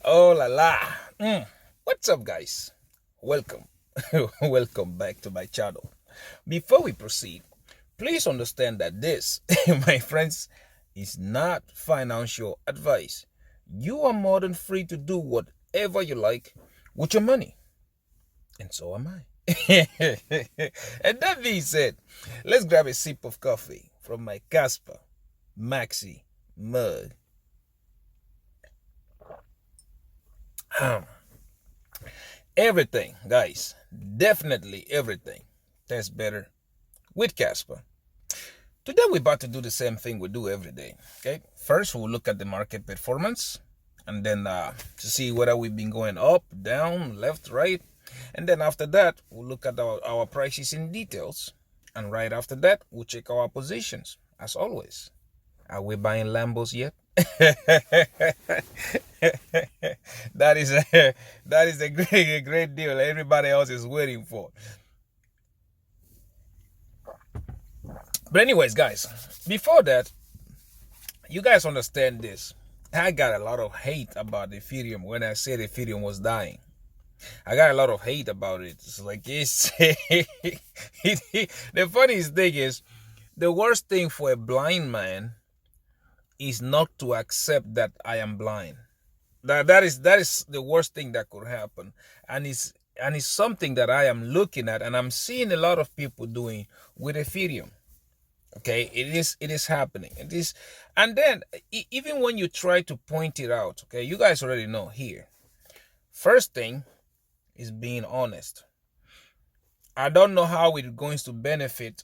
Oh la la. What's up, guys? Welcome. Welcome back to my channel. Before we proceed, please understand that this, my friends, is not financial advice. You are more than free to do whatever you like with your money, and so am I. And that being said, let's grab a sip of coffee from my Kaspa Maxi mug. Everything, guys, definitely everything tastes better with Casper. Today we're about to do the same thing we do every day. Okay, first we'll look at the market performance, and then to see whether we've been going up, down, left, right, and then after that we'll look at our prices in details, and right after that we'll check our positions as always. Are we buying Lambos yet? that is a great deal everybody else is waiting for. But anyways, guys, before that, you guys understand this. I got a lot of hate about Ethereum when I said Ethereum was dying. I got a lot of hate about it. It's like it's the funniest thing is the worst thing for a blind man is not to accept that I am blind. That is the worst thing that could happen, and it's something that I am looking at, and I'm seeing a lot of people doing with Ethereum. Okay, it is happening. It is, and then even when you try to point it out, okay, you guys already know here. First thing is being honest. I don't know how it's going to benefit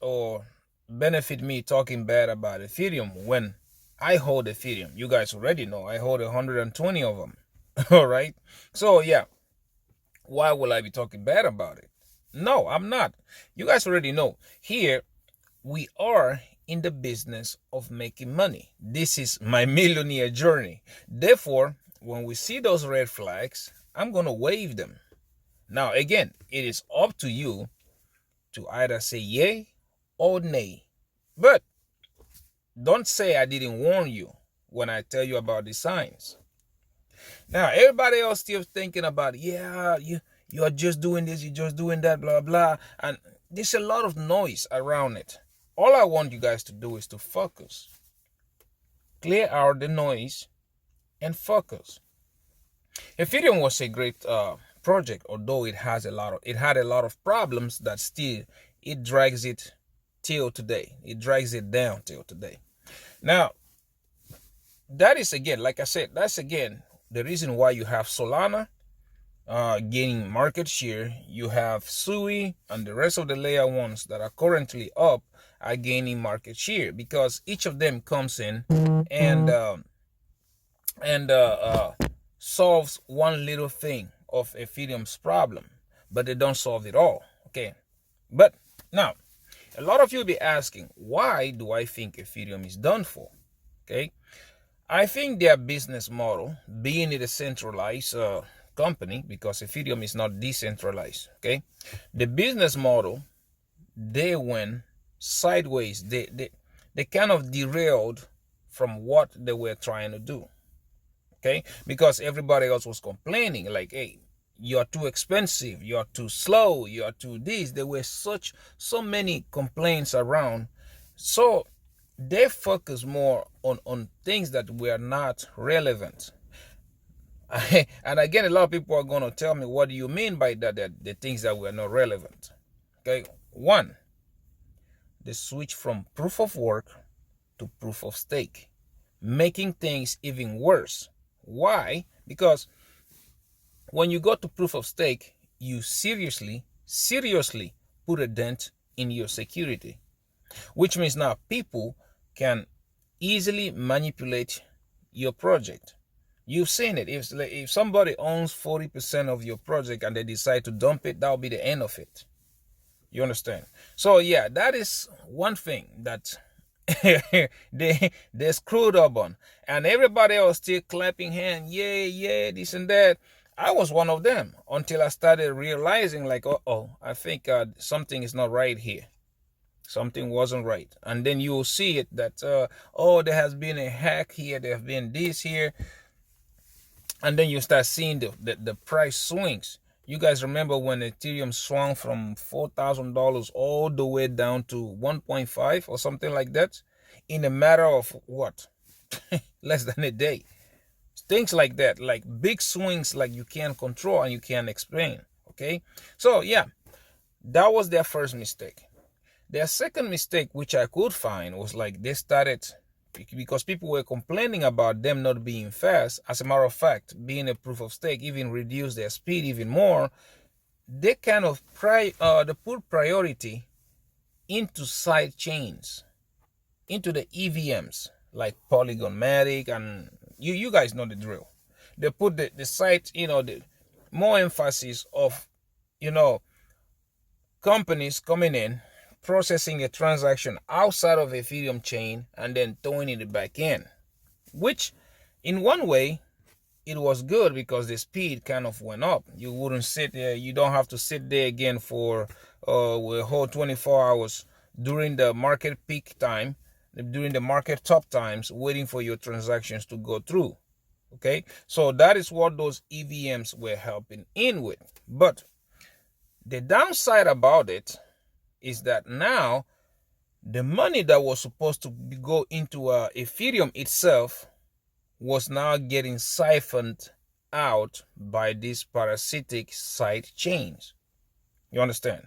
me talking bad about Ethereum when I hold Ethereum. You guys already know I hold 120 of them. All right. So yeah, why will I be talking bad about it? No, I'm not. You guys already know. Here, we are in the business of making money. This is my millionaire journey. Therefore, when we see those red flags, I'm going to wave them. Now, again, it is up to you to either say yay or nay. But don't say I didn't warn you when I tell you about the signs. Now, everybody else still thinking about, yeah, you are just doing this, you're just doing that, blah, blah. And there's a lot of noise around it. All I want you guys to do is to focus. Clear out the noise and focus. Ethereum was a great project, although it had a lot of problems that still it drags it till today. It drags it down till today. Now, that is again, like I said, that's again the reason why you have Solana gaining market share. You have Sui and the rest of the layer ones that are currently up are gaining market share because each of them comes in and solves one little thing of Ethereum's problem, but they don't solve it all. Okay, but now a lot of you will be asking, why do I think Ethereum is done for? Okay, I think their business model, being it a centralized company, because Ethereum is not decentralized, okay, the business model, they went sideways. They kind of derailed from what they were trying to do, okay, because everybody else was complaining like, hey, you're too expensive, you're too slow, you're too this. There were so many complaints around, so they focus more on things that were not relevant. And again, a lot of people are going to tell me, what do you mean by that the things that were not relevant? Okay, one, the switch from proof of work to proof of stake, making things even worse. Why? Because when you go to proof of stake, you seriously put a dent in your security, which means now people can easily manipulate your project. You've seen it. If somebody owns 40% of your project and they decide to dump it, that'll be the end of it. You understand? So yeah, that is one thing that they screwed up on, and everybody else still clapping hands, yeah, this and that. I was one of them until I started realizing, like, I think something is not right here. Something wasn't right. And then you will see it that, there has been a hack here, there have been this here. And then you start seeing the price swings. You guys remember when Ethereum swung from $4,000 all the way down to 1.5 or something like that in a matter of what? Less than a day. Things like that, like big swings, like you can't control and you can't explain. Okay, so yeah, that was their first mistake. Their second mistake, which I could find, was like they started, because people were complaining about them not being fast. As a matter of fact, being a proof of stake even reduced their speed even more. They kind of they put priority into side chains, into the EVMs like Polygon Matic, and you guys know the drill. They put the site, the more emphasis of, companies coming in, processing a transaction outside of Ethereum chain, and then throwing it back in. Which, in one way, it was good because the speed kind of went up. You wouldn't sit there. You don't have to sit there again for a whole 24 hours during the market peak time, during the market top times, waiting for your transactions to go through. Okay, so that is what those EVMs were helping in with. But the downside about it is that now the money that was supposed to go into Ethereum itself was now getting siphoned out by these parasitic side chains. You understand?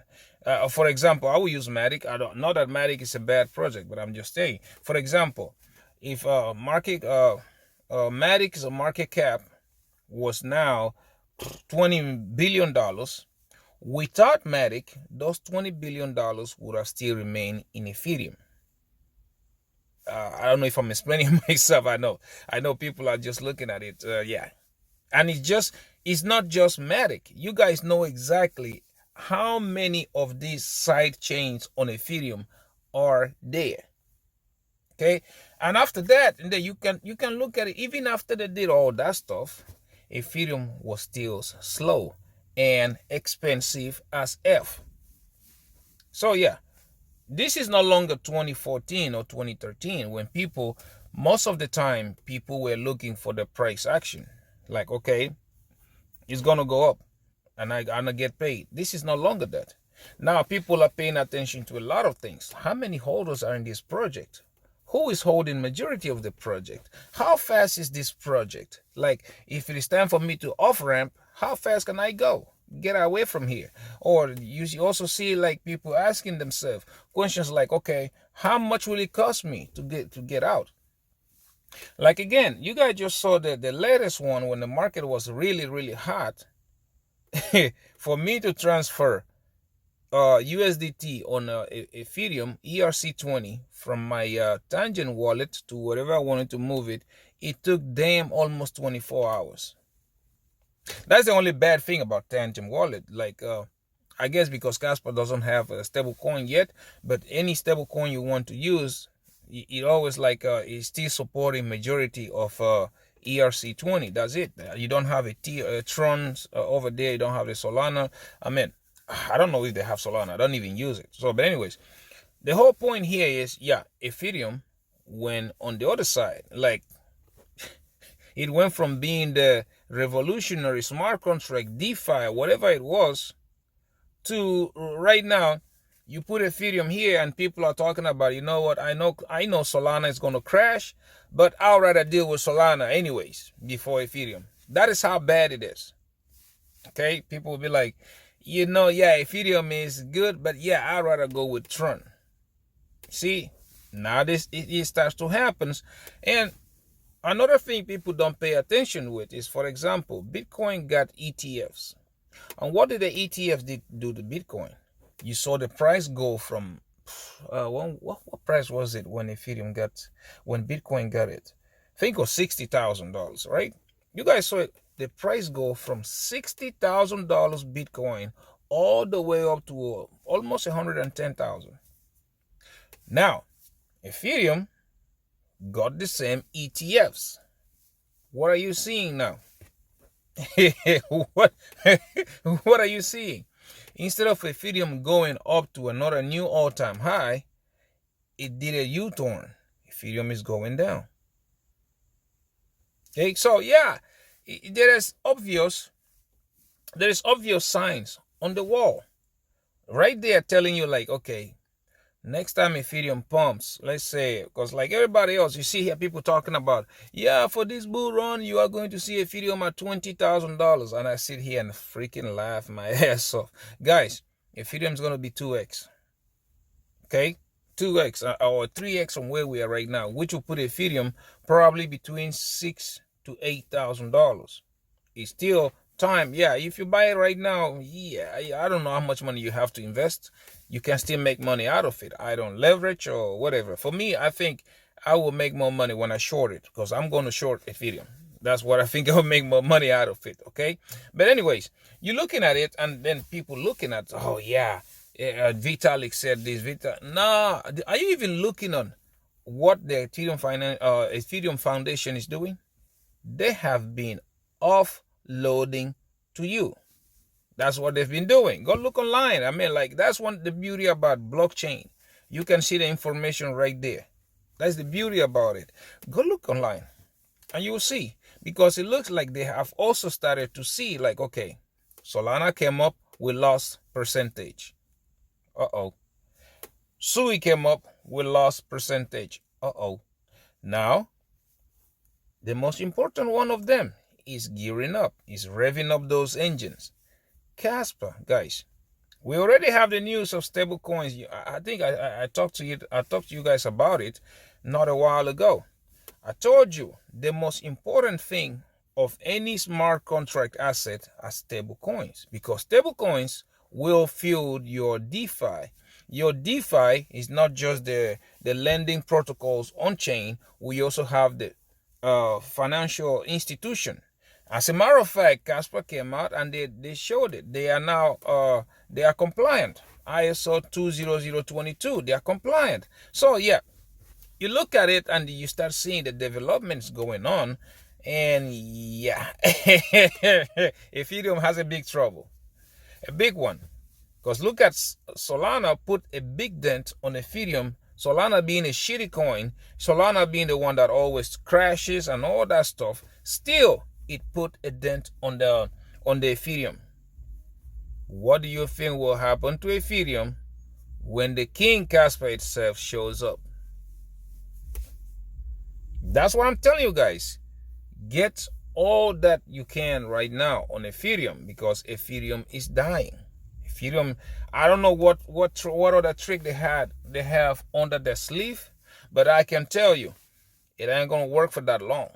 For example, I will use Matic. I don't know that Matic is a bad project, but I'm just saying. For example, if Matic's market cap was now $20 billion, without Matic, those $20 billion would have still remained in Ethereum. I don't know if I'm explaining myself. I know people are just looking at it. Yeah. And it's not just Matic. You guys know exactly how many of these side chains on Ethereum are there. Okay. And after that, and then you can look at it, even after they did all that stuff, Ethereum was still slow and expensive as F. So yeah, this is no longer 2014 or 2013 when most of the time, people were looking for the price action. Like, okay, it's going to go up and I'm going to get paid. This is no longer that. Now, people are paying attention to a lot of things. How many holders are in this project? Who is holding majority of the project? How fast is this project? Like, if it is time for me to off-ramp, how fast can I go? Get away from here. Or you also see like people asking themselves questions like, okay, how much will it cost me to get out? Like, again, you guys just saw the latest one when the market was really, really hot. For me to transfer USDT on Ethereum ERC20 from my Tangent wallet to wherever I wanted to move it, it took damn almost 24 hours. That's the only bad thing about Tangent wallet. Like, I guess because Kaspa doesn't have a stable coin yet, but any stable coin you want to use, it always like is still supporting majority of ERC20. That's it. You don't have a Tron over there. You don't have a Solana. I mean, I don't know if they have Solana. I don't even use it. So, but anyways, the whole point here is, yeah, Ethereum, when on the other side, like, it went from being the revolutionary smart contract, DeFi, whatever it was, to right now, you put Ethereum here and people are talking about, you know what, I know Solana is going to crash, but I'll rather deal with Solana anyways before Ethereum. That is how bad it is. Okay, people will be like, yeah, Ethereum is good, but yeah, I'd rather go with Tron. See, now it starts to happen. And another thing people don't pay attention with is, for example, Bitcoin got ETFs. And what did the ETFs do to Bitcoin? You saw the price go from, what price was it when Bitcoin got it? I think it was $60,000, right? You guys saw it, the price go from $60,000 Bitcoin all the way up to almost 110,000. Now, Ethereum got the same ETFs. What are you seeing now? what are you seeing? Instead of Ethereum going up to another new all-time high, it did a U-turn. Ethereum is going down. Okay, so yeah, there is obvious signs on the wall right there telling you like, okay, next time Ethereum pumps, let's say, because like everybody else, you see here people talking about, yeah, for this bull run, you are going to see Ethereum at $20,000. And I sit here and freaking laugh my ass off. Guys, Ethereum is going to be 2x. Okay? 2x or 3x from where we are right now, which will put Ethereum probably between $6,000 to $8,000. It's still time. Yeah, if you buy it right now, yeah, I don't know how much money you have to invest. You can still make money out of it. I don't leverage or whatever. For me, I think I will make more money when I short it, because I'm going to short Ethereum. That's what I think. I'll make more money out of it. Okay. But anyways, you're looking at it, and then people looking at, oh yeah, Vitalik said this. Nah, are you even looking on what the Ethereum Foundation is doing? They have been offloading to you. That's what they've been doing. Go look online. I mean, like, that's the beauty about blockchain. You can see the information right there. That's the beauty about it. Go look online and you will see, because it looks like they have also started to see like, okay, Solana came up, we lost percentage. Uh-oh. Sui came up, we lost percentage. Uh-oh. Now, the most important one of them is gearing up, is revving up those engines. Kaspa, guys, we already have the news of stable coins. I think I talked to you guys about it not a while ago. I told you the most important thing of any smart contract asset are stable coins, because stable coins will fuel your DeFi. Your DeFi is not just the lending protocols on chain. We also have the financial institution. As a matter of fact, Kaspa came out and they showed it. They are now they are compliant. ISO 20022, they are compliant. So yeah, you look at it and you start seeing the developments going on, and yeah, Ethereum has a big trouble, a big one. Because look at Solana put a big dent on Ethereum. Solana being a shitty coin, Solana being the one that always crashes and all that stuff, still it put a dent on the Ethereum. What do you think will happen to Ethereum when the King Kaspa itself shows up? That's what I'm telling you guys. Get all that you can right now on Ethereum, because Ethereum is dying. Ethereum, I don't know what other trick they have under their sleeve, but I can tell you, it ain't gonna work for that long.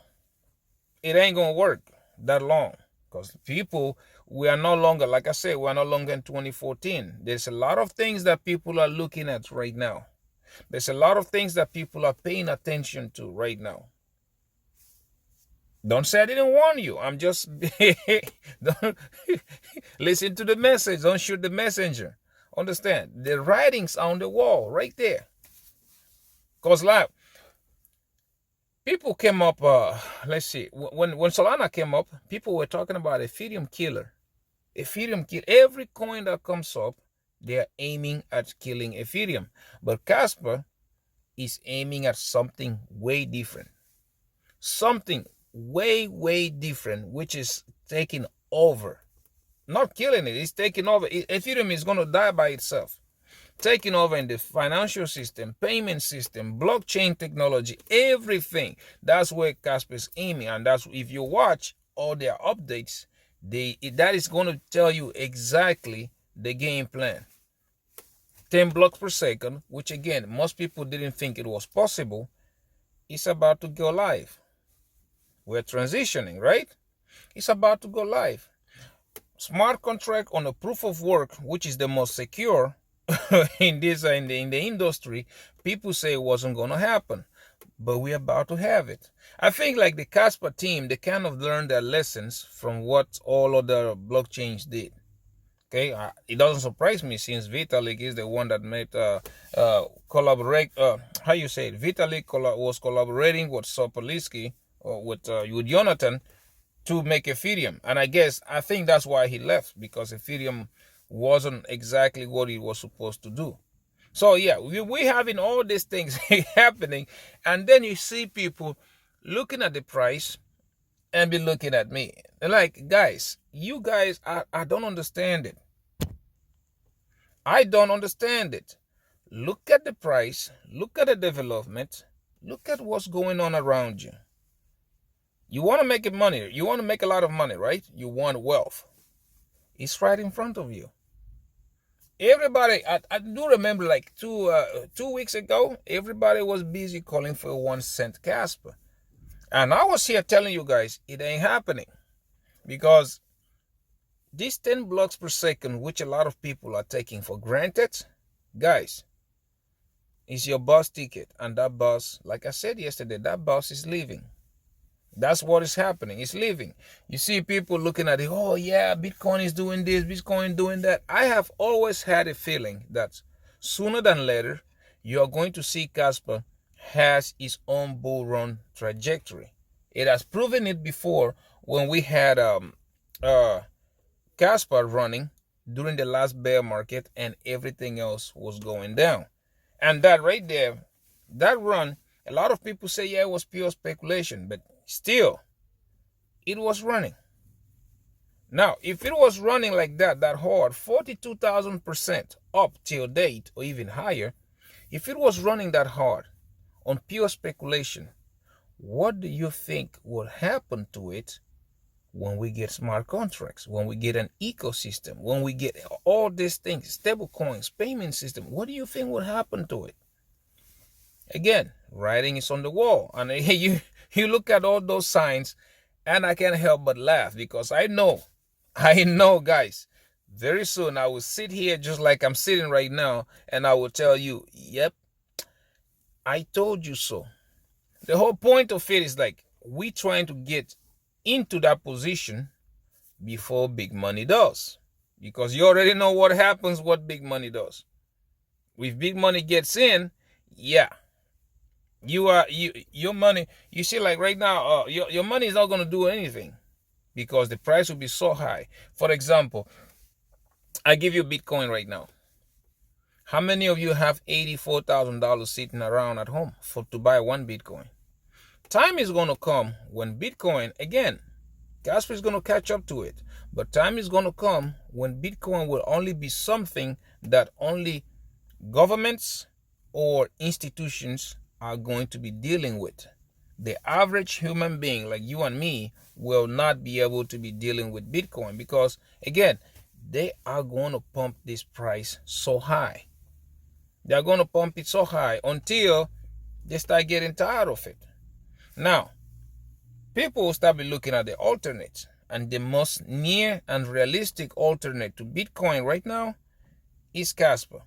It ain't gonna work that long, because people, we are no longer, like I said, we are no longer in 2014. There's a lot of things that people are looking at right now. There's a lot of things that people are paying attention to right now. Don't say I didn't warn you. I'm just don't listen to the message. Don't shoot the messenger. Understand? The writings on the wall right there. Because like people came up, let's see, when Solana came up, people were talking about Ethereum killer. Ethereum kill. Every coin that comes up, they are aiming at killing Ethereum. But Kaspa is aiming at something way different. Something way different, which is taking over. Not killing it, it's taking over. Ethereum is going to die by itself. Taking over in the financial system, payment system, blockchain technology, everything. That's where Kaspa is aiming. And that's, if you watch all their updates, that is going to tell you exactly the game plan. 10 blocks per second, which again, most people didn't think it was possible, is about to go live. We're transitioning, right? It's about to go live. Smart contract on a proof of work, which is the most secure in the industry. People say it wasn't going to happen, but we're about to have it. I think like the Kaspa team, they kind of learned their lessons from what all other blockchains did. Okay, it doesn't surprise me, since Vitalik is the one that made collaborate. How you say it? Vitalik was collaborating with Bluesky, with Jonathan, to make Ethereum, and I think that's why he left, because Ethereum wasn't exactly what it was supposed to do. So yeah, we having all these things happening, and then you see people looking at the price and be looking at me Like, guys, you guys, I don't understand it. I don't understand it. Look at the price, look at the development, look at what's going on around you. You want to make money, you want to make a lot of money, right? You want wealth. It's right in front of you. Everybody, I do remember like 2 weeks ago, everybody was busy calling for a 1 cent Kaspa. And I was here telling you guys, it ain't happening. Because these 10 blocks per second, which a lot of people are taking for granted, guys, is your bus ticket. And that bus, like I said yesterday, that bus is leaving. That's what is happening. It's leaving. You see people looking at it, oh yeah, Bitcoin is doing this, Bitcoin doing that. I have always had a feeling that sooner than later, you are going to see Kaspa has its own bull run trajectory. It has proven it before when we had Kaspa running during the last bear market and everything else was going down. And that right there, that run, a lot of people say, yeah, it was pure speculation, but still, it was running. Now, if it was running like that hard, 42,000% up till date, or even higher, if it was running that hard on pure speculation, what do you think will happen to it when we get smart contracts, when we get an ecosystem, when we get all these things, stable coins, payment system? What do you think will happen to it? Again, writing is on the wall. And you look at all those signs, and I can't help but laugh because I know, guys, very soon I will sit here just like I'm sitting right now, and I will tell you, yep, I told you so. The whole point of it is like we trying to get into that position before big money does. Because you already know what happens, what big money does. If big money gets in, yeah, your money, you see, like right now, your money is not going to do anything because the price will be so high. For example, I give you Bitcoin right now. How many of you have $84,000 sitting around at home to buy one Bitcoin? Time is going to come when Bitcoin, again, Kaspa is going to catch up to it. But time is going to come when Bitcoin will only be something that only governments or institutions are going to be dealing with. The average human being like you and me will not be able to be dealing with Bitcoin because, again, they are going to pump this price so high. They're going to pump it so high until they start getting tired of it. Now, people will start looking at the alternates, and the most near and realistic alternate to Bitcoin right now is Kaspa.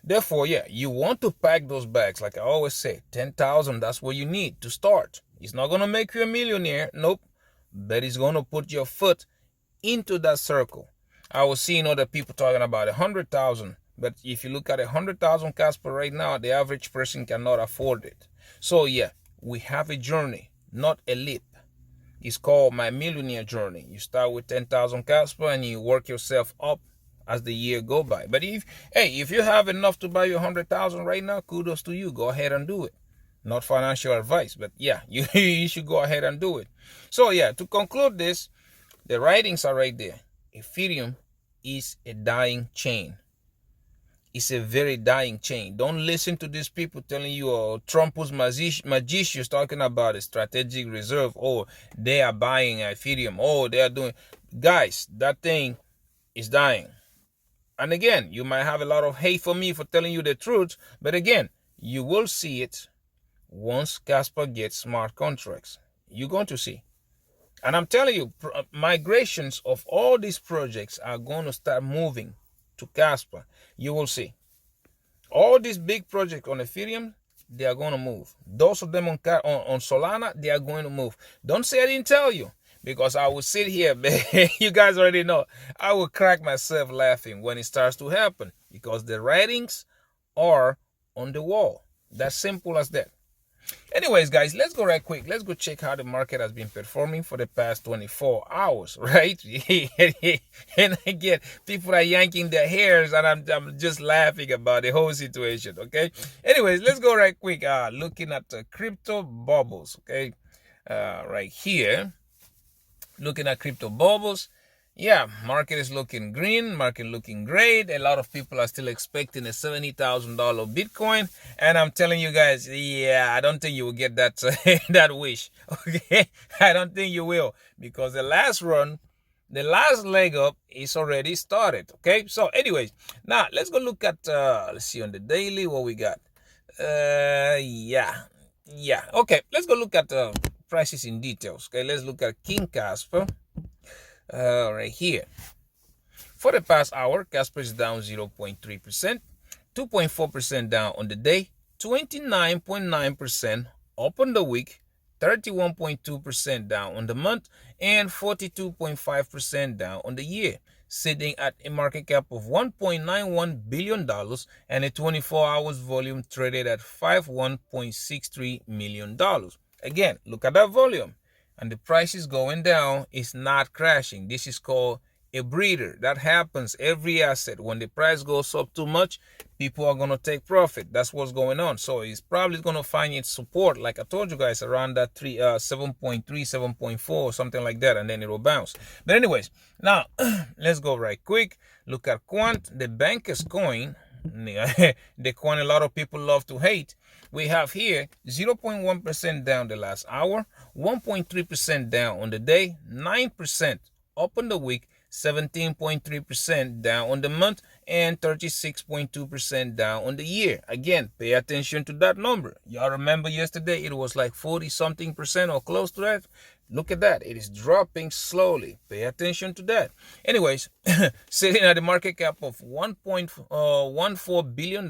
Therefore, yeah, you want to pack those bags. Like I always say, 10,000, that's what you need to start. It's not going to make you a millionaire. Nope. But it's going to put your foot into that circle. I was seeing other people talking about 100,000. But if you look at 100,000 Kaspa right now, the average person cannot afford it. So yeah, we have a journey, not a leap. It's called my millionaire journey. You start with 10,000 Kaspa and you work yourself up as the year go by. But if you have enough to buy you 100,000 right now, kudos to you. Go ahead and do it. Not financial advice, but yeah, you should go ahead and do it. So yeah, to conclude this, the writings are right there. Ethereum is a dying chain. It's a very dying chain. Don't listen to these people telling you, oh, Trump's magicians talking about a strategic reserve. Oh, they are buying Ethereum. Oh, they are doing. Guys, that thing is dying. And again, you might have a lot of hate for me for telling you the truth. But again, you will see it once Kaspa gets smart contracts. You're going to see. And I'm telling you, migrations of all these projects are going to start moving to Kaspa. You will see. All these big projects on Ethereum, they are going to move. Those of them on Solana, they are going to move. Don't say I didn't tell you, because I will sit here, you guys already know, I will crack myself laughing when it starts to happen, because the writings are on the wall. That's simple as that. Anyways, guys, let's go right quick. Let's go check how the market has been performing for the past 24 hours, right? And again, people are yanking their hairs, and I'm just laughing about the whole situation, okay? Anyways, let's go right quick. Looking at the crypto bubbles, okay? Right here. Looking at crypto bubbles, yeah, market is looking green, market looking great. A lot of people are still expecting a $70,000 Bitcoin, and I'm telling you guys, yeah, I don't think you will get that that wish. Okay, I don't think you will, because the last run, the last leg up is already started. Okay, so anyways, now let's go look at let's see on the daily what we got. Yeah, okay, let's go look at prices in details. Okay, let's look at King Kaspa right here. For the past hour, Kaspa is down 0.3%, 2.4% down on the day, 29.9% up on the week, 31.2% down on the month, and 42.5% down on the year, sitting at a market cap of $1.91 billion and a 24 hours volume traded at $51.63 million. Again, look at that volume. And the price is going down. It's not crashing. This is called a breather. That happens every asset. When the price goes up too much, people are going to take profit. That's what's going on. So it's probably going to find its support, like I told you guys, around that 7.3, 7.4, something like that, and then it will bounce. But anyways, now let's go right quick. Look at Quant, the banker's coin. The coin a lot of people love to hate. We have here 0.1% down the last hour, 1.3% down on the day, 9% up on the week, 17.3% down on the month, and 36.2% down on the year. Again, pay attention to that number. Y'all remember yesterday it was like 40 something percent or close to that? Look at that. It is dropping slowly. Pay attention to that. Anyways, sitting at a market cap of $1.14 billion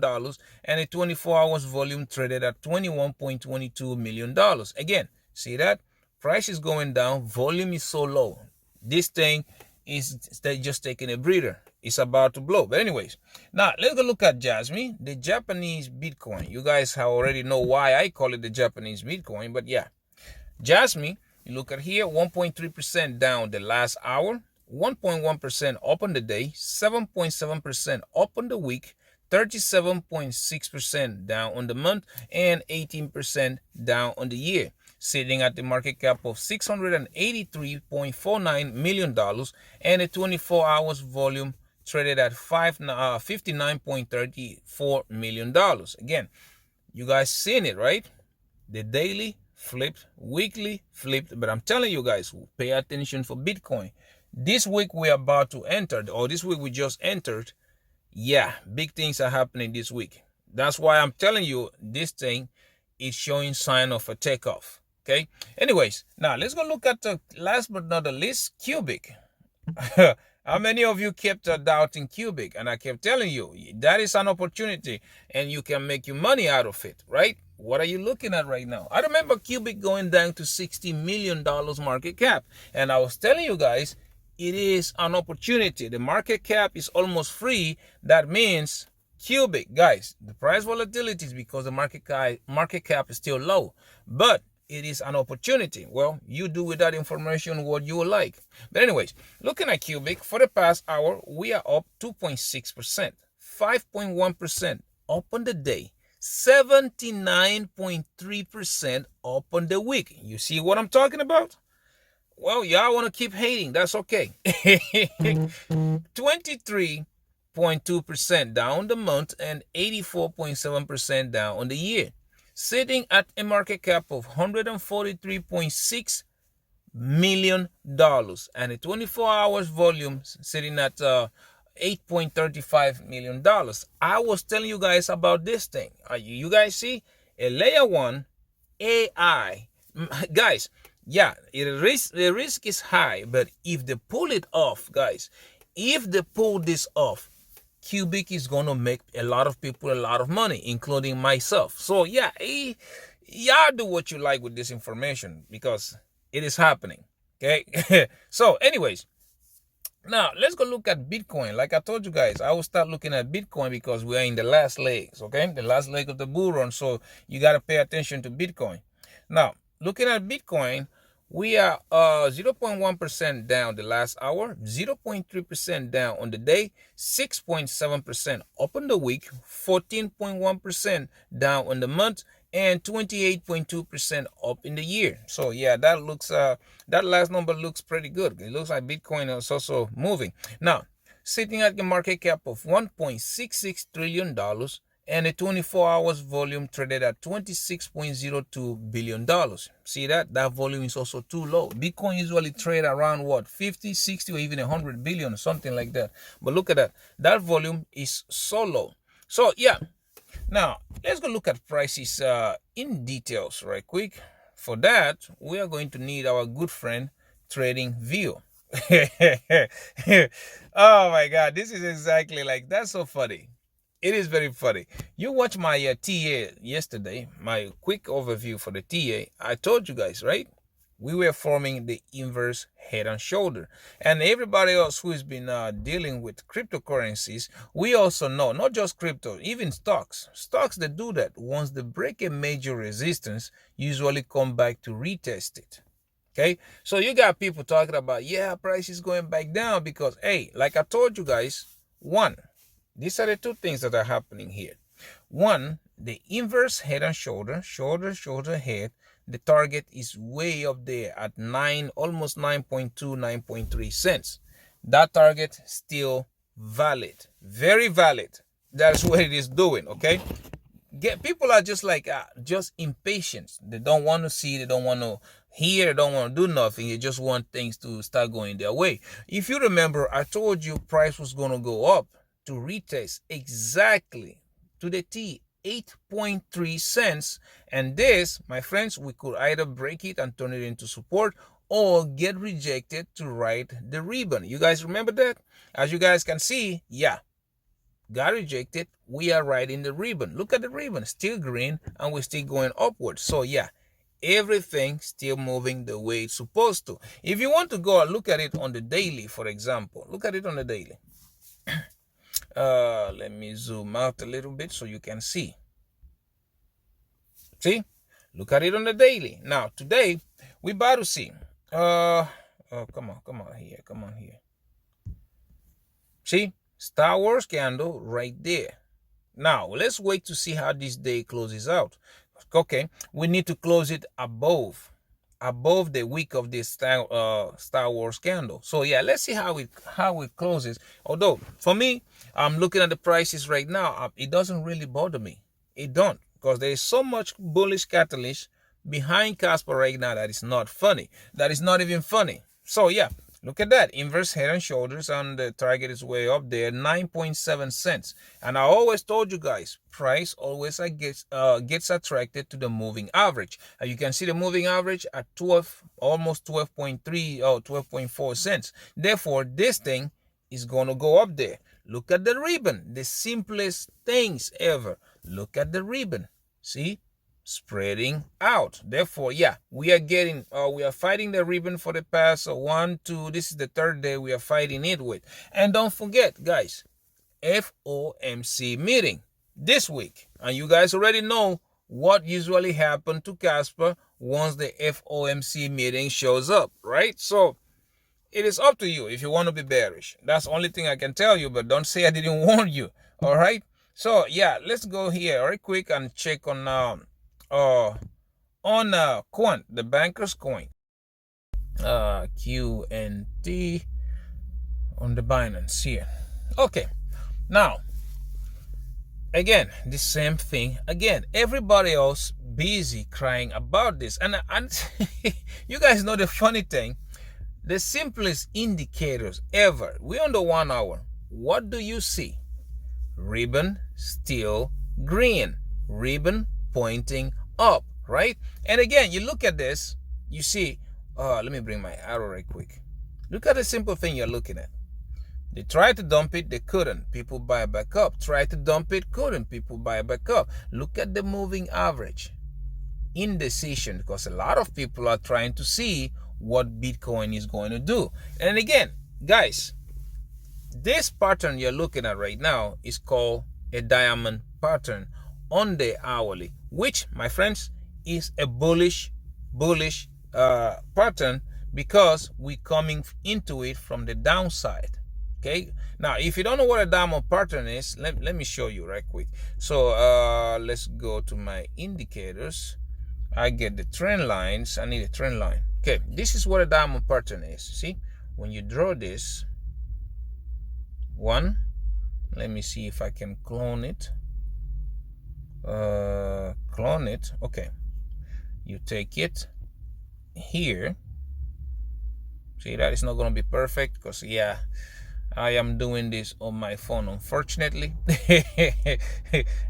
and a 24 hours volume traded at $21.22 million. Again, see that? Price is going down. Volume is so low. This thing is just taking a breather. It's about to blow. But anyways, now let's go look at Jasmine, the Japanese Bitcoin. You guys already know why I call it the Japanese Bitcoin. But yeah, Jasmine, you look at here, 1.3% down the last hour, 1.1% up on the day, 7.7% up on the week, 37.6% down on the month, and 18% down on the year, sitting at the market cap of $683.49 million and a 24 hours volume traded at $59.34 million. Again, you guys seen it, right? The daily flipped, weekly flipped, but I'm telling you guys, pay attention for Bitcoin. This week we're about to enter, or this week we just entered. Yeah, big things are happening this week. That's why I'm telling you this thing is showing sign of a takeoff. Okay. Anyways, now let's go look at the last but not the least, Cubic. How many of you kept doubting Cubic? And I kept telling you that is an opportunity and you can make your money out of it, right? What are you looking at right now? I remember Cubic going down to $60 million market cap. And I was telling you guys, it is an opportunity. The market cap is almost free. That means Cubic, guys, the price volatility is because the market cap is still low. But it is an opportunity. Well, you do with that information what you would like. But anyways, looking at Cubic, for the past hour, we are up 2.6%, 5.1% up on the day, 79.3% up on the week. You see what I'm talking about? Well, y'all want to keep hating. That's okay. 23.2% down on the month and 84.7% down on the year, sitting at a market cap of $143.6 million and a 24 hours volume sitting at $8.35 million. I was telling you guys about this thing. You guys see? A layer 1 AI. Guys, yeah, the risk is high, but if they pull it off, guys, if they pull this off, Cubic is going to make a lot of people a lot of money, including myself. So yeah, y'all do what you like with this information because it is happening. Okay. So anyways, now let's go look at Bitcoin. Like I told you guys, I will start looking at Bitcoin because we are in the last legs. Okay. The last leg of the bull run. So you got to pay attention to Bitcoin. Now, looking at Bitcoin, we are 0.1% down the last hour, 0.3% down on the day, 6.7% up on the week, 14.1% down on the month, and 28.2% up in the year. So yeah, that looks that last number looks pretty good. It looks like Bitcoin is also moving. Now, sitting at the market cap of $1.66 trillion and a 24 hours volume traded at $26.02 billion. See that? That volume is also too low. Bitcoin usually trade around what, 50, 60, or even 100 billion, something like that. But look at that. That volume is so low. So yeah, now let's go look at prices in details right quick. For that, we are going to need our good friend Trading View. Oh my God, this is exactly like, that's so funny. It is very funny. You watched my TA yesterday, my quick overview for the TA. I told you guys, right? We were forming the inverse head and shoulder. And everybody else who has been dealing with cryptocurrencies, we also know, not just crypto, even stocks. Stocks that do that, once they break a major resistance, usually come back to retest it. Okay, so you got people talking about, yeah, price is going back down because, hey, like I told you guys, one, these are the two things that are happening here. One, the inverse head and shoulder, shoulder, head, the target is way up there at almost 9.2, 9.3 cents. That target still valid, very valid. That's what it is doing, okay? People are just like, just impatient. They don't want to see, they don't want to hear, they don't want to do nothing. They just want things to start going their way. If you remember, I told you price was going to go up to retest exactly to the T, 8.3 cents. And this, my friends, we could either break it and turn it into support or get rejected to ride the ribbon. You guys remember that? As you guys can see, yeah, got rejected. We are riding the ribbon. Look at the ribbon, still green, and we're still going upwards. So yeah, everything still moving the way it's supposed to. If you want to go and look at it on the daily, for example, look at it on the daily. Let me zoom out a little bit so you can see. See, look at it on the daily. Now today we about to see. Oh, come on here. See, Star Wars candle right there. Now let's wait to see how this day closes out. Okay, we need to close it above the week of this Star Wars candle. So yeah, let's see how it closes. Although for me, I'm looking at the prices right now. It doesn't really bother me. It don't, because there is so much bullish catalyst behind Kaspa right now that is not funny. That is not even funny. So yeah, look at that. Inverse head and shoulders, and the target is way up there, 9.7 cents. And I always told you guys, price always gets attracted to the moving average. And you can see the moving average at 12, almost 12.3 or 12.4 cents. Therefore, this thing is going to go up there. Look at the ribbon, the simplest things ever. Look at the ribbon. See? Spreading out. Therefore, yeah, we are fighting the ribbon for the past 1, 2, this is the third day we are fighting it with. And don't forget, guys, FOMC meeting this week. And you guys already know what usually happens to Kaspa once the FOMC meeting shows up, right? So it is up to you if you want to be bearish. That's the only thing I can tell you, but don't say I didn't warn you. All right. So yeah, let's go here right quick and check on Quant, the banker's coin, QNT on the Binance here. Okay, now again, the same thing again. Everybody else busy crying about this, and you guys know the funny thing, the simplest indicators ever. We're on the 1 hour. What do you see? Ribbon still green, ribbon pointing up, right? And again, you look at this, you see, let me bring my arrow right quick. Look at the simple thing you're looking at. They tried to dump it, they couldn't. People buy back up. Tried to dump it, couldn't. People buy back up. Look at the moving average. Indecision, because a lot of people are trying to see what Bitcoin is going to do. And again, guys, this pattern you're looking at right now is called a diamond pattern on the hourly, which, my friends, is a bullish pattern, because we're coming into it from the downside. Okay, now if you don't know what a diamond pattern is, let me show you right quick. So let's go to my indicators. I get the trend lines. I need a trend line. Okay, this is what a diamond pattern is. See, when you draw this one, let me see if I can clone it. Clone it. Okay, you take it here. See, that is not going to be perfect because, yeah, I am doing this on my phone, unfortunately.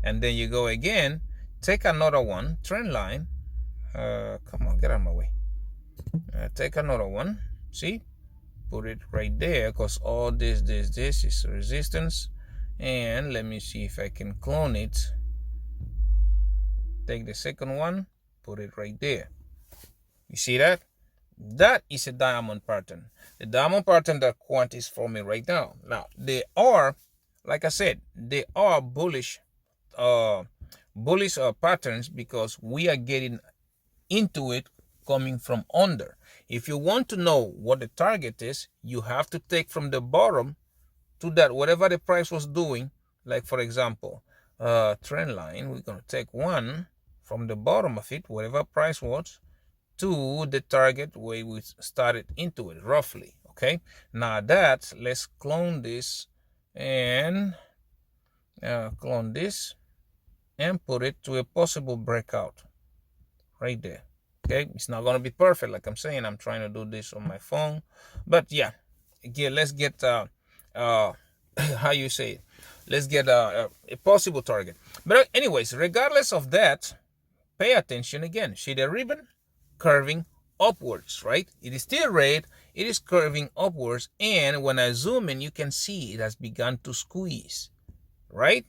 And then you go again, take another one, trend line. Come on, get out of my way. Take another one. See, put it right there because all this is resistance. And let me see if I can clone it. Take the second one, put it right there. You see that? That is a diamond pattern. The diamond pattern that Quant is forming right now. Now, they are, like I said, they are bullish patterns because we are getting into it coming from under. If you want to know what the target is, you have to take from the bottom to that, whatever the price was doing. Like, for example, trend line, we're going to take one from the bottom of it, whatever price was, to the target where we started into it, roughly. Okay, now that, let's clone this and clone this and put it to a possible breakout right there. Okay, it's not going to be perfect, like I'm saying. I'm trying to do this on my phone, but yeah, again, let's get how you say it, let's get a possible target. But anyways, regardless of that, pay attention again. See the ribbon curving upwards, right? It is still red, it is curving upwards, and when I zoom in, you can see it has begun to squeeze, right?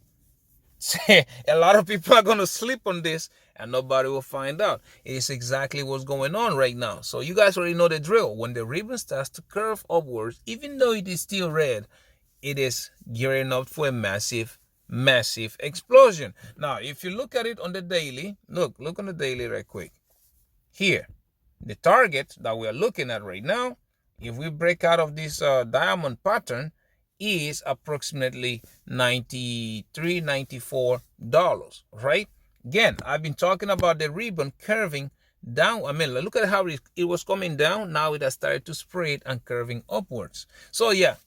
A lot of people are going to sleep on this and nobody will find out. It is exactly what's going on right now. So you guys already know the drill. When the ribbon starts to curve upwards, even though it is still red, it is gearing up for a massive explosion. Now, if you look at it on the daily, look on the daily right quick. Here, the target that we are looking at right now, if we break out of this diamond pattern, is approximately $93, $94, right? Again, I've been talking about the ribbon curving down. I mean, look at how it was coming down. Now it has started to spread and curving upwards. So yeah,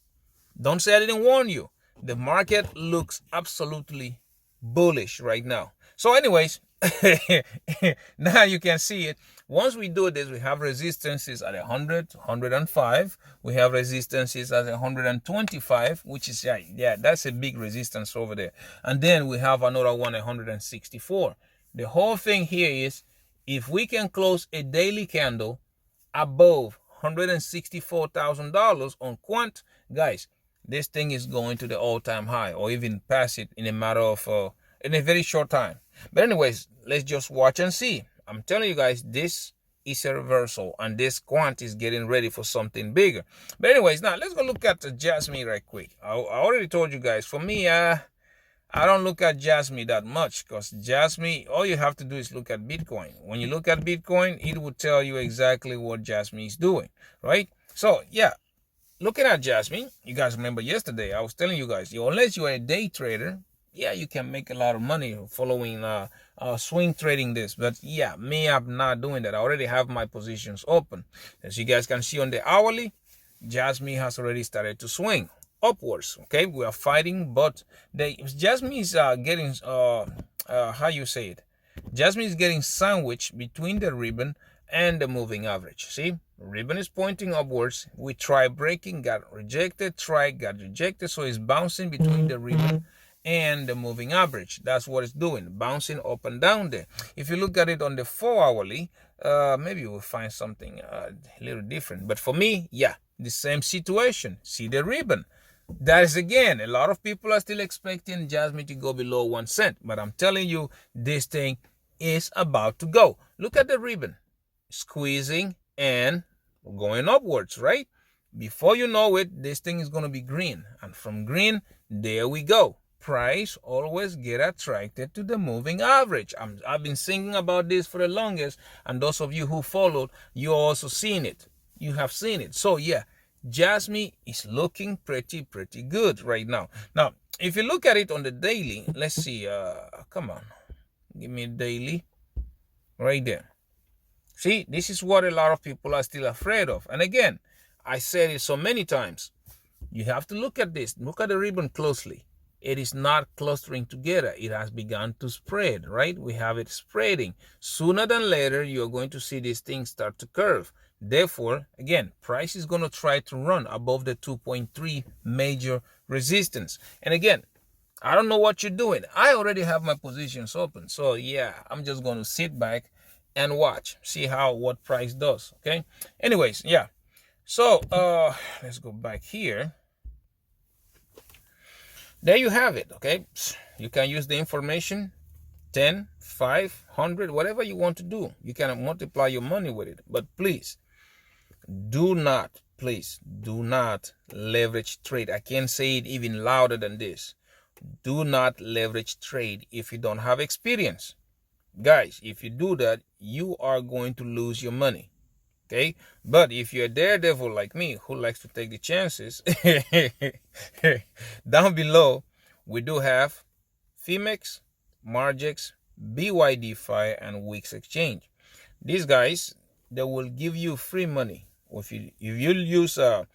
don't say I didn't warn you. The market looks absolutely bullish right now. So anyways, now you can see it. Once we do this, we have resistances at 100, 105. We have resistances at 125, which is, yeah, that's a big resistance over there. And then we have another one at 164. The whole thing here is, if we can close a daily candle above $164,000 on Quant, guys, this thing is going to the all-time high, or even past it in a matter of in a very short time. But anyways, let's just watch and see. I'm telling you guys, this is a reversal, and this Quant is getting ready for something bigger. But anyways, now let's go look at the Jasmine right quick. I already told you guys, for me, I don't look at Jasmine that much, because Jasmine, all you have to do is look at Bitcoin. When you look at Bitcoin, it will tell you exactly what Jasmine is doing, right? So yeah, looking at Jasmine, you guys remember yesterday, I was telling you guys, unless you're a day trader, yeah, you can make a lot of money following swing trading this. But yeah, me, I'm not doing that. I already have my positions open. As you guys can see on the hourly, Jasmine has already started to swing upwards. Okay, we are fighting, but Jasmine is getting how you say it, Jasmine is getting sandwiched between the ribbon and the moving average. See, ribbon is pointing upwards. We try breaking, got rejected, got rejected, so it's bouncing between the ribbon and the moving average. That's what it's doing, bouncing up and down there. If you look at it on the 4-hourly, maybe you will find something a little different. But for me, yeah, the same situation. See the ribbon. That is, again, a lot of people are still expecting Jasmine to go below 1 cent. But I'm telling you, this thing is about to go. Look at the ribbon, squeezing and going upwards, right? Before you know it, this thing is going to be green. And from green, there we go. Price always get attracted to the moving average. I've been singing about this for the longest, and those of you who followed, you also seen it. You have seen it. So yeah, Jasmine is looking pretty good right now. Now, if you look at it on the daily, let's see. Come on, give me a daily right there. See, this is what a lot of people are still afraid of. And again, I said it so many times. You have to look at this. Look at the ribbon closely. It is not clustering together. It has begun to spread, right? We have it spreading. Sooner than later, you're going to see this thing start to curve. Therefore, again, price is going to try to run above the 2.3 major resistance. And again, I don't know what you're doing. I already have my positions open. So yeah, I'm just going to sit back and watch, see what price does. Okay. Anyways, yeah. So let's go back here. There you have it. Okay. You can use the information 10, 5, 100, whatever you want to do. You can multiply your money with it. But please do not leverage trade. I can't say it even louder than this. Do not leverage trade if you don't have experience. Guys, if you do that, you are going to lose your money. Okay? But if you're a daredevil like me who likes to take the chances, down below, we do have Phemex, Margex, Bydfi, and Weex exchange. These guys, they will give you free money. If you use the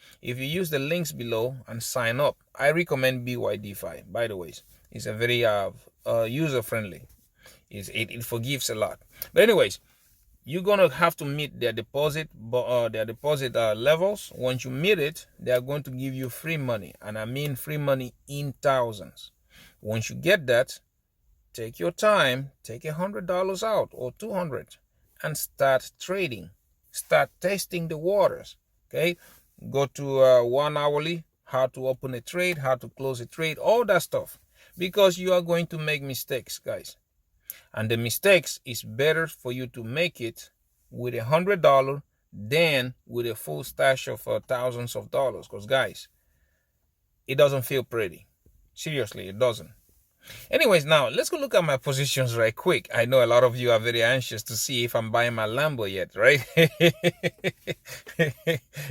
links below and sign up. I recommend Bydfi, by the way. It's a very user friendly. It forgives a lot. But anyways, you're gonna have to meet their deposit levels. Once you meet it, they are going to give you free money, and I mean free money in thousands. Once you get that, take your time, take $100 out or 200 and start trading. Start testing the waters. Okay, go to 1 hourly, how to open a trade, how to close a trade, all that stuff, because you are going to make mistakes, guys. And the mistakes is better for you to make it with $100 than with a full stash of thousands of dollars. Because guys, it doesn't feel pretty. Seriously, it doesn't. Anyways, now let's go look at my positions right quick. I know a lot of you are very anxious to see if I'm buying my Lambo yet, right?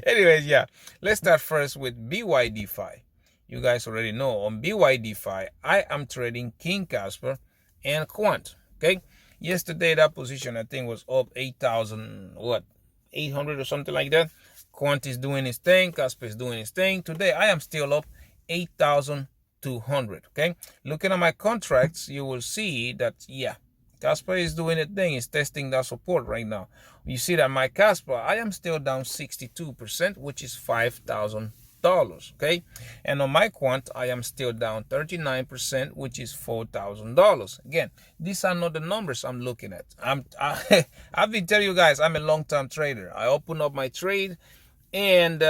Anyways, yeah, let's start first with Bydfi. You guys already know on Bydfi, I am trading King Kaspa and Quant. Okay, yesterday that position I think was up 8,800 or something like that. Quant is doing his thing, Kaspa is doing his thing. Today I am still up 8,200. Okay, looking at my contracts, you will see that yeah, Kaspa is doing a thing. It's testing that support right now. You see that my Kaspa, I am still down 62%, which is $5,000. Okay, and on my Quant, I am still down 39%, which is $4,000. Again, these are not the numbers I'm looking at. I've been telling you guys I'm a long-term trader. I open up my trade and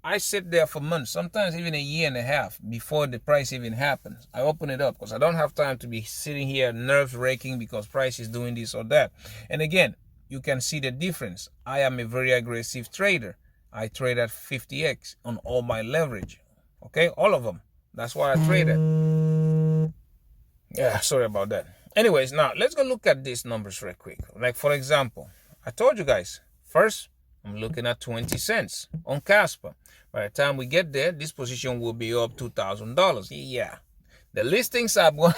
I sit there for months, sometimes even a year and a half before the price even happens. I open it up because I don't have time to be sitting here nerves wracking because price is doing this or that. And again, you can see the difference. I am a very aggressive trader. I trade at 50x on all my leverage. Okay, all of them. That's why I trade it. Yeah, sorry about that. Anyways, now let's go look at these numbers real quick. Like for example, I told you guys, first I'm looking at 20 cents on Kaspa. By the time we get there, this position will be up $2,000. Yeah. The listings are going.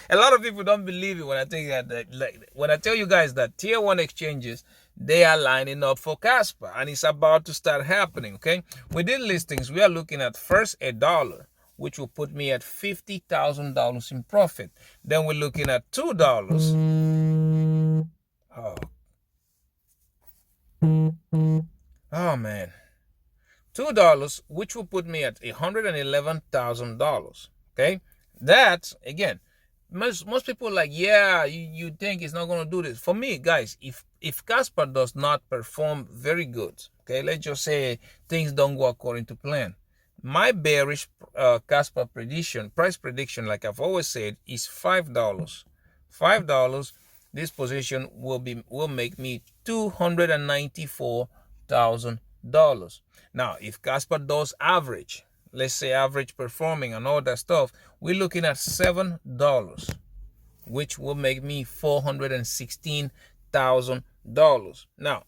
A lot of people don't believe it when I tell you that. When I tell you guys that tier 1 exchanges, they are lining up for Kaspa, and it's about to start happening. Okay, within listings, we are looking at first $1, which will put me at $50,000 in profit. Then we're looking at $2. Oh man, $2, which will put me at $111,000. Okay. That, again, most people are like, yeah, you think it's not going to do this. For me, guys, if Kaspa does not perform very good, okay, let's just say things don't go according to plan. My bearish Kaspa price prediction, like I've always said, is $5. $5, this position will make me $294,000. Now, if Kaspa does average, let's say average performing and all that stuff, we're looking at $7, which will make me $416,000. Now,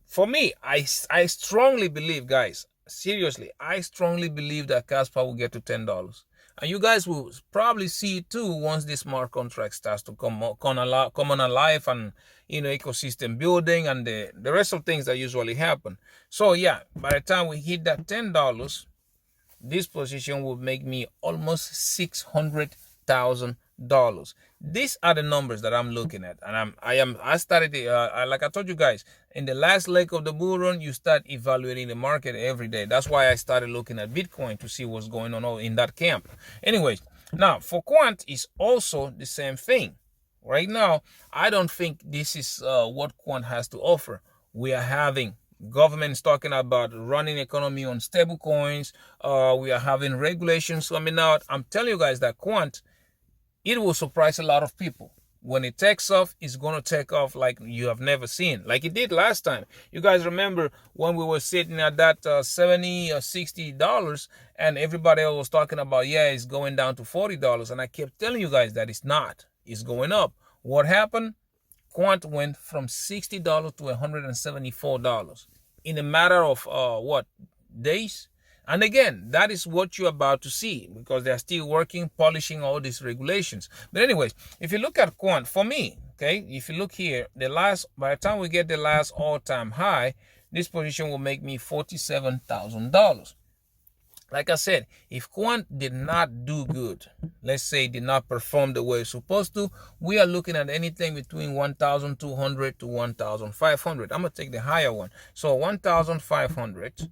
for me, I strongly believe, guys, seriously, I strongly believe that Kaspa will get to $10. And you guys will probably see it too once this smart contract starts to come on alive, and ecosystem building and the rest of things that usually happen. So yeah, by the time we hit that $10, this position will make me almost $600,000. These are the numbers that I'm looking at, and I started like I told you guys in the last leg of the bull run. You start evaluating the market every day. That's why I started looking at Bitcoin to see what's going on in that camp. Anyways, now for Quant is also the same thing. Right now, I don't think this is what Quant has to offer. We are having governments talking about running economy on stable coins. We are having regulations coming out. I'm telling you guys that Quant, it will surprise a lot of people. When it takes off, it's going to take off like you have never seen, like it did last time. You guys remember when we were sitting at that $70 or $60, and everybody else was talking about, yeah, it's going down to $40. And I kept telling you guys that it's not. It's going up. What happened? Quant went from $60 to $174 in a matter of what, days? And again, that is what you're about to see, because they're still working, polishing all these regulations. But anyways, if you look at Quant, for me, okay, if you look here, by the time we get the last all-time high, this position will make me $47,000. Like I said, if Quant did not do good, let's say did not perform the way it's supposed to, we are looking at anything between 1,200 to 1,500. I'm going to take the higher one. So 1,500,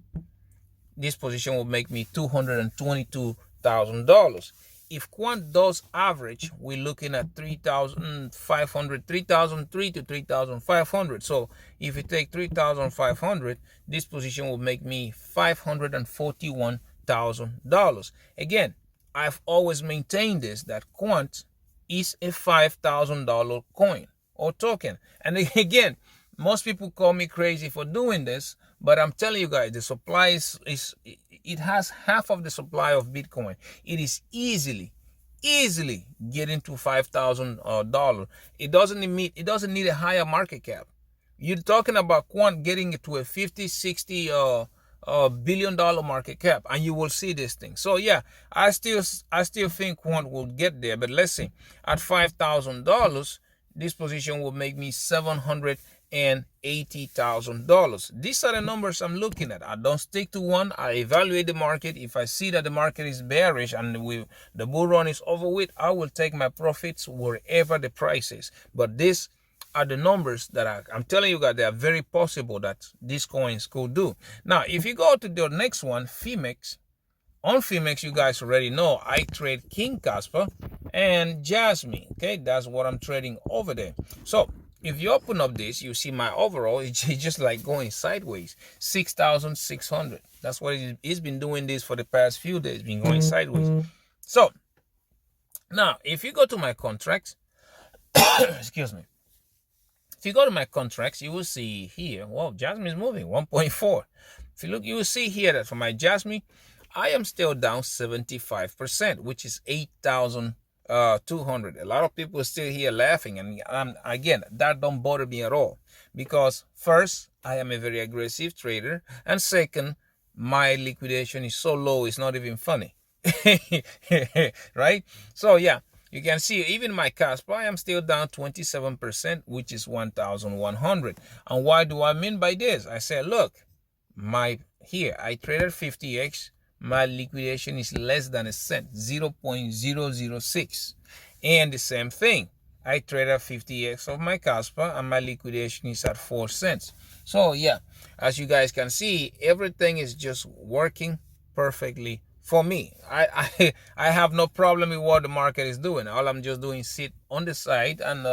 this position will make me $222,000. If Quant does average, we're looking at 3,500, 3,003 to 3,500. So if you take 3,500, this position will make me $541,000. Again, I've always maintained this, that Quant is a $5,000 coin or token. And again, most people call me crazy for doing this, but I'm telling you guys, the supply it has half of the supply of Bitcoin. It is easily getting to $5,000. It doesn't need a higher market cap. You're talking about Quant getting it to a 50, 60 billion dollar market cap, and you will see this thing. So yeah, I still think Quant will get there, but let's see, at $5,000, this position will make me $780,000. These are the numbers I'm looking at. I don't stick to one. I evaluate the market. If I see that the market is bearish and the bull run is over with, I will take my profits wherever the price is. But these are the numbers that I'm telling you guys, they are very possible that these coins could do. Now, if you go to the next one, Phemex. On Phemex, you guys already know I trade King Kaspa and Jasmine. Okay, that's what I'm trading over there. So if you open up this, you see my overall, it's just like going sideways, 6,600. That's what it's been doing this for the past few days, been going sideways. So now, if you go to my contracts, excuse me. If you go to my contracts, you will see here, well, Jasmine is moving 1.4. If you look, you will see here that for my Jasmine, I am still down 75%, which is 8,200. A lot of people are still here laughing, and again, that don't bother me at all, because first, I am a very aggressive trader, and second, my liquidation is so low, it's not even funny. Right? So yeah, you can see even my Kaspa, I am still down 27%, which is 1,100. And why do I mean by this? I said, look, I traded 50x. My liquidation is less than a cent, 0.006. And the same thing, I traded 50x of my Kaspa, and my liquidation is at 4 cents. So yeah, as you guys can see, everything is just working perfectly for me. I have no problem with what the market is doing. All I'm just doing is sit on the side and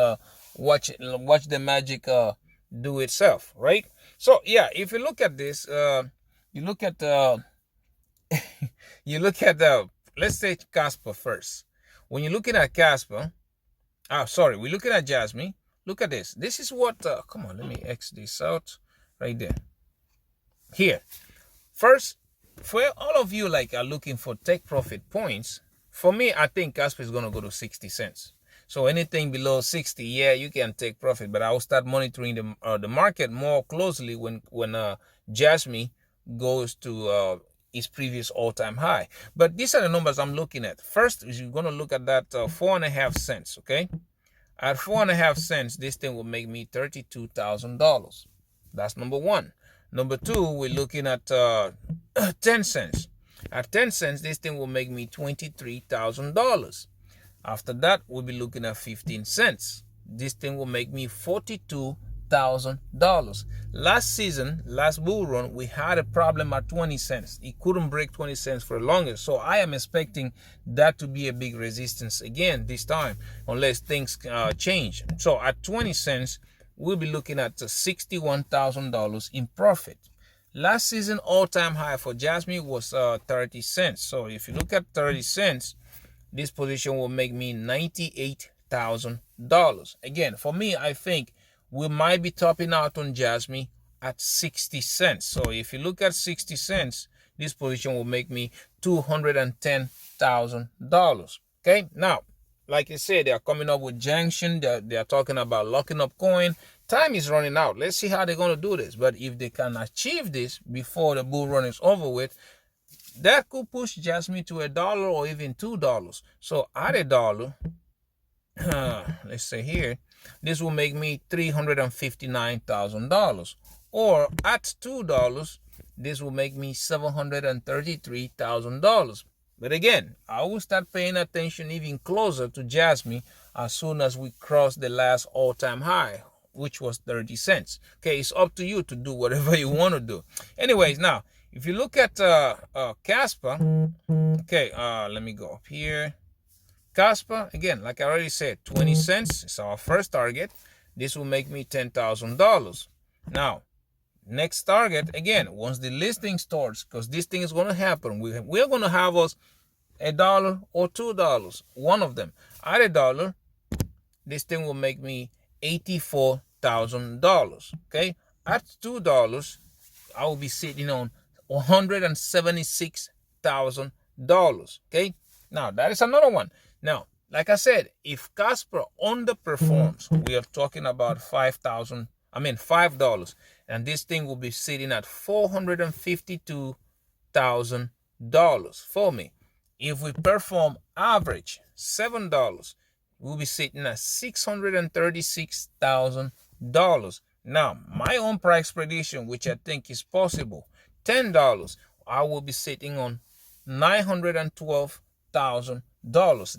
watch the magic do itself, right? So yeah, if you look at this, you look at let's say Kaspa first. When you're looking at Kaspa, we're looking at Jasmine. Look at this. This is what, come on, let me X this out right there. Here. First, for all of you are looking for take profit points, for me, I think Kaspa is going to go to 60 cents. So anything below 60, yeah, you can take profit, but I will start monitoring the market more closely when Jasmine goes to its previous all-time high. But these are the numbers I'm looking at. First is you're going to look at that 4.5 cents, okay? At 4.5 cents, this thing will make me $32,000. That's number one. Number two, we're looking at 10 cents. At 10 cents, this thing will make me $23,000. After that, we'll be looking at 15 cents. This thing will make me $42,000. Last season, last bull run, we had a problem at 20 cents. It couldn't break 20 cents for longer. So I am expecting that to be a big resistance again this time, unless things change. So at 20 cents, we'll be looking at $61,000 in profit. Last season all-time high for Jasmine was 30 cents. So if you look at 30 cents, this position will make me $98,000. Again, for me, I think we might be topping out on Jasmine at 60 cents. So if you look at 60 cents, this position will make me $210,000. Okay, now, like I said, they are coming up with junction. They are talking about locking up coin. Time is running out. Let's see how they're going to do this. But if they can achieve this before the bull run is over with, that could push Jasmine to $1 or even $2. So at $1, let's say here, this will make me $359,000. Or at $2, this will make me $733,000. But again, I will start paying attention even closer to Jasmine as soon as we cross the last all-time high, which was 30 cents. Okay, it's up to you to do whatever you want to do. Anyways, now, if you look at Kaspa, okay, let me go up here. Kaspa, again, like I already said, 20 cents is our first target. This will make me $10,000. Now, next target, again, once the listing starts, because this thing is going to happen, we're going to have us $1 or $2, one of them. At $1, this thing will make me $84,000. Okay, at $2, I will be sitting on $176,000. Okay, now that is another one. Now, like I said, if Kaspa underperforms, we are talking about $5, and this thing will be sitting at $452,000 for me. If we perform average $7, we'll be sitting at $636,000. Now, my own price prediction, which I think is possible, $10, I will be sitting on $912,000.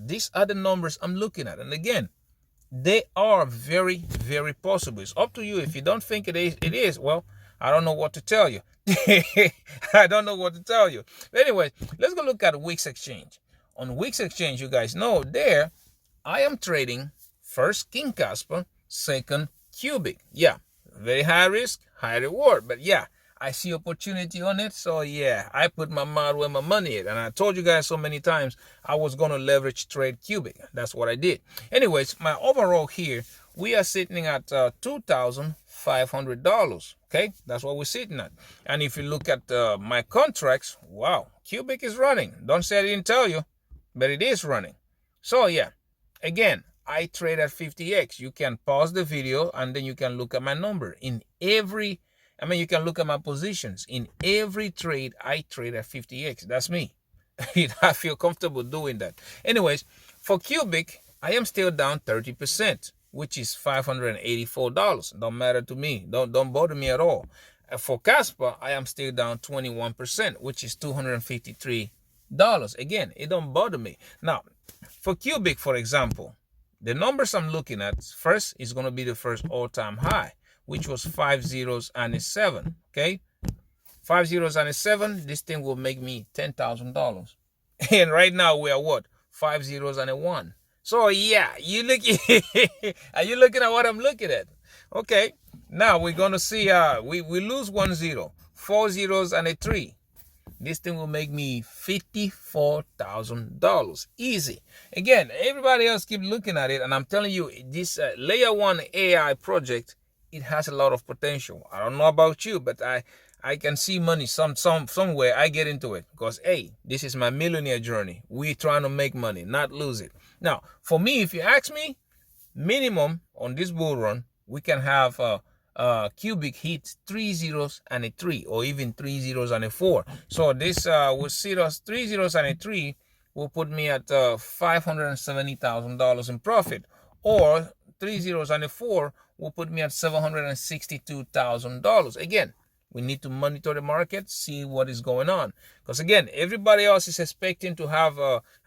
These are the numbers I'm looking at. And again, they are very, very possible. It's up to you. If you don't think it is, well, I don't know what to tell you. I don't know what to tell you. But anyways, let's go look at Weex Exchange. On Weex Exchange, you guys know there, I am trading first King Kaspa, second Cubic. Yeah, very high risk, high reward. But yeah, I see opportunity on it. So yeah, I put my mouth where my money is. And I told you guys so many times I was going to leverage trade Cubic. That's what I did. Anyways, my overall here, we are sitting at $2,500. Okay, that's what we're sitting at. And if you look at my contracts, wow, Cubic is running. Don't say I didn't tell you, but it is running. So yeah, again, I trade at 50x. You can pause the video and then you can look at my number. You can look at my positions. In every trade, I trade at 50x. That's me. I feel comfortable doing that. Anyways, for Cubic, I am still down 30%, which is $584. Don't matter to me. Don't bother me at all. For Kaspa, I am still down 21%, which is $253. Again, it don't bother me. Now, for Cubic, for example, the numbers I'm looking at first is going to be the first all-time high, which was 5 zeros and a 7. Okay, 5 zeros and a 7. This thing will make me $10,000. And right now we are what? 5 zeros and a 1. So yeah, are you looking at what I'm looking at? Okay, now we're gonna see. We lose 1 zero, 4 zeros and a 3. This thing will make me $54,000. Easy. Again, everybody else keep looking at it, and I'm telling you, this layer 1 AI project, it has a lot of potential. I don't know about you, but I can see money somewhere. I get into it because, hey, this is my millionaire journey. We're trying to make money, not lose it. Now, for me, if you ask me, minimum on this bull run, we can have cubic hits 3 zeros and a 3, or even 3 zeros and a 4. So this will see us 3 zeros and a 3 will put me at $570,000 in profit, or 3 zeros and a 4 will put me at $762,000. Again, we need to monitor the market, see what is going on. Because again, everybody else is expecting to have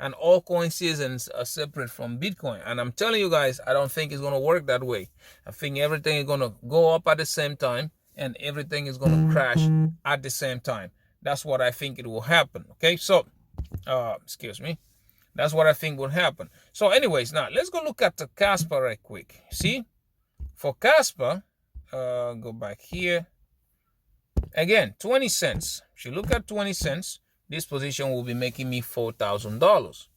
an altcoin season separate from Bitcoin. And I'm telling you guys, I don't think it's going to work that way. I think everything is going to go up at the same time, and everything is going to crash at the same time. That's what I think it will happen. Okay, so, excuse me. That's what I think will happen. So anyways, now let's go look at the Kaspa right quick. See, for Kaspa, go back here. Again, 20 cents. If you look at 20 cents, this position will be making me $4,000.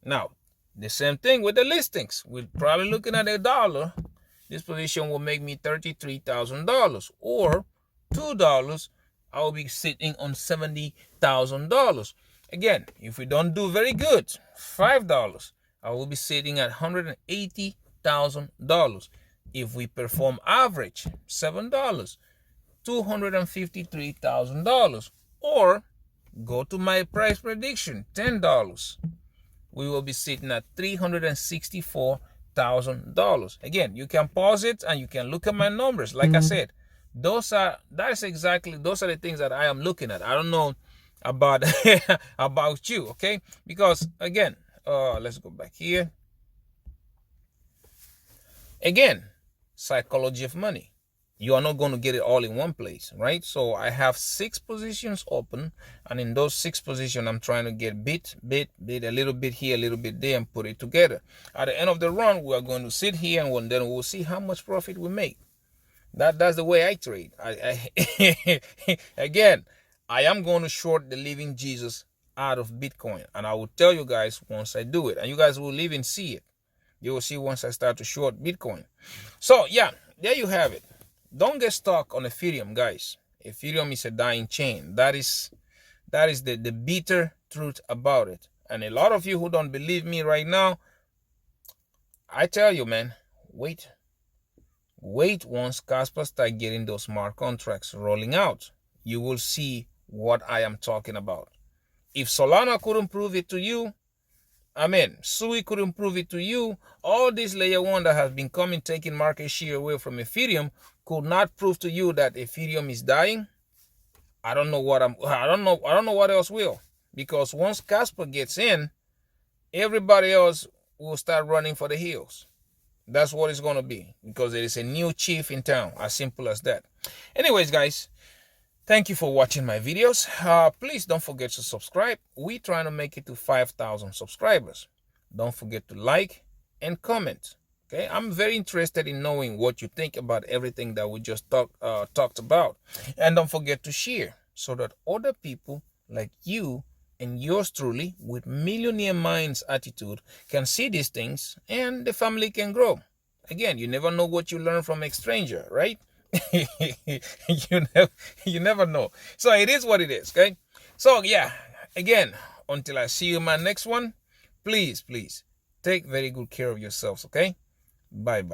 Now, the same thing with the listings. We're probably looking at $1. This position will make me $33,000. Or $2, I will be sitting on $70,000. Again, if we don't do very good, $5, I will be sitting at $180,000. If we perform average, $7, $253,000. Or go to my price prediction, $10. We will be sitting at $364,000. Again, you can pause it and you can look at my numbers. Like I said, those are the things that I am looking at. I don't know about about you, okay? Because again, let's go back here. Again, psychology of money. You are not going to get it all in one place, right? So I have 6 positions open, and in those 6 positions, I'm trying to get bit, a little bit here, a little bit there, and put it together. At the end of the run, we are going to sit here, and then we'll see how much profit we make. That's the way I trade. Again, I am going to short the living Jesus out of Bitcoin, and I will tell you guys once I do it, and you guys will live and see it. You will see once I start to short Bitcoin. So yeah, there you have it. Don't get stuck on Ethereum, guys. Ethereum is a dying chain. That is the bitter truth about it. And a lot of you who don't believe me right now, I tell you, man, wait once Kaspa start getting those smart contracts rolling out. You will see what I am talking about. If Solana couldn't prove it to you, I mean, Sui couldn't prove it to you, all this layer 1 that has been coming, taking market share away from Ethereum, could not prove to you that Ethereum is dying. I don't know what else will. Because once Kaspa gets in, everybody else will start running for the hills. That's what it's going to be, because there is a new chief in town. As simple as that. Anyways, guys, thank you for watching my videos. Please don't forget to subscribe. We're trying to make it to 5,000 subscribers. Don't forget to like and comment. Okay, I'm very interested in knowing what you think about everything that we just talked about. And don't forget to share so that other people like you and yours truly with millionaire minds attitude can see these things and the family can grow. Again, you never know what you learn from a stranger, right? you never know. So it is what it is, okay? So yeah, again, until I see you in my next one, please take very good care of yourselves, okay? Bye.